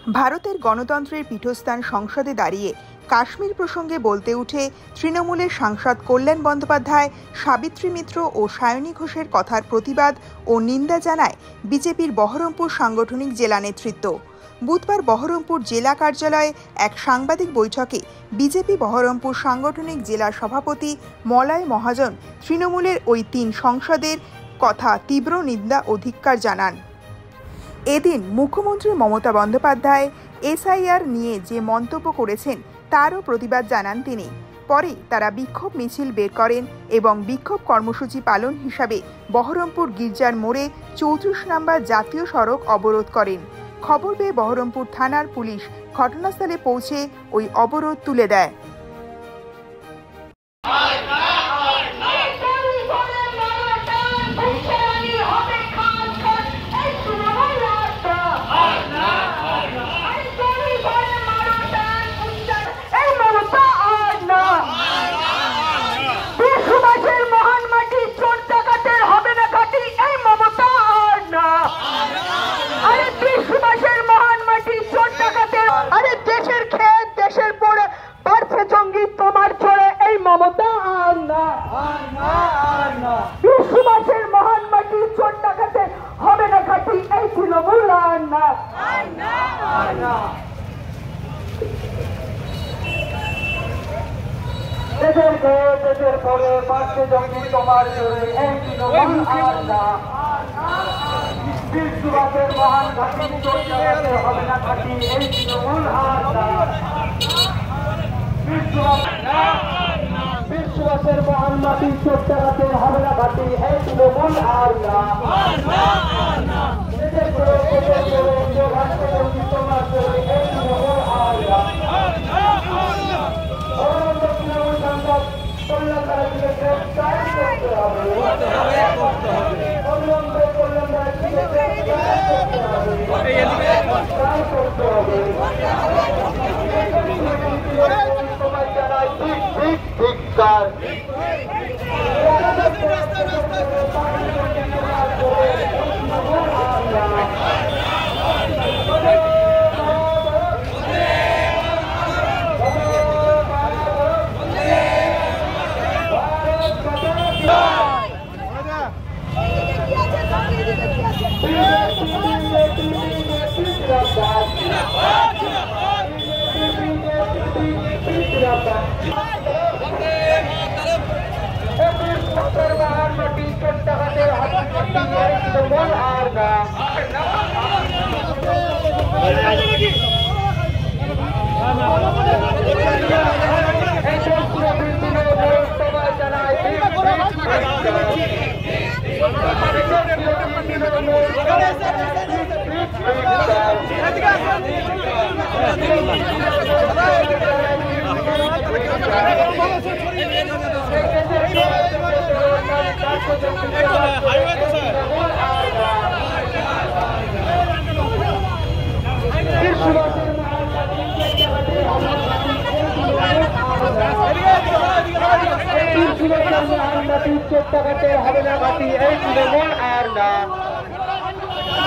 ভারতের গণতন্ত্রের পীঠস্থান সংসদে দাঁড়িয়ে কাশ্মীর প্রসঙ্গে বলতে উঠে তৃণমূলের সাংসদ কল্যাণ বন্দ্যোপাধ্যায় সাবিত্রী মিত্র ও সায়নী ঘোষের কথার প্রতিবাদ ও নিন্দা জানায় বিজেপির বহরমপুর সাংগঠনিক জেলা নেতৃত্ব। বুধবার বহরমপুর জেলা কার্যালয়ে এক সাংবাদিক বৈঠকে বিজেপি বহরমপুর সাংগঠনিক জেলা সভাপতি মলয় মহাজন তৃণমূলের ওই 3 সংসদের কথা তীব্র নিন্দা ও ধিক্কার জানান। এদিন মুখ্যমন্ত্রী মমতা বন্দ্যোপাধ্যায় এসআইআর নিয়ে যে মন্তব্য করেছেন তারও প্রতিবাদ জানান তিনি। পরে তারা বিক্ষোভ মিছিল বের করেন এবং বিক্ষোভ কর্মসূচি পালন হিসাবে বহরমপুর গির্জার মোড়ে 34 নম্বর জাতীয় সড়ক অবরোধ করেন। খবর পেয়ে বহরমপুর থানার পুলিশ ঘটনাস্থলে পৌঁছে ওই অবরোধ তুলে দেয়। বিশ্ববাসীর মহান মাটি চোর ডাকাতে হবে না ঘাটি, এই তৃণমূল আর না। দেশের খেয়ে দেশের পরে বাড়ছে জঙ্গি তোমার জোরে, এই তৃণমূল আর না। বিশ্ববাসের মহান ঘাটি চোর ডাকাতে হবে না ঘাটি, এই তৃণমূল আর না। বিশ্ববাসের মহান মাটি চোর ডাকাতে হবে না ঘাটি, এই তৃণমূল আর না।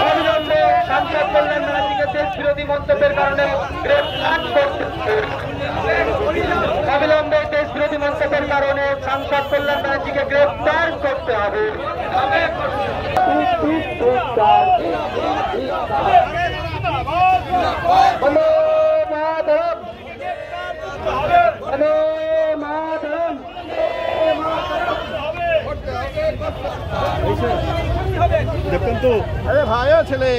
অবিলম্বে সাংসদ কল্যাণ ব্যানার্জিকে দেশ বিরোধী মন্তব্যের কারণে গ্রেফতার করতে হবে। অবিলম্বে দেশ বিরোধী মন্তব্যের কারণে সাংসদ কল্যাণ ব্যানার্জিকে গ্রেফতার করতে হবে। দেখতেন তো, আরে ভাইও ছেলে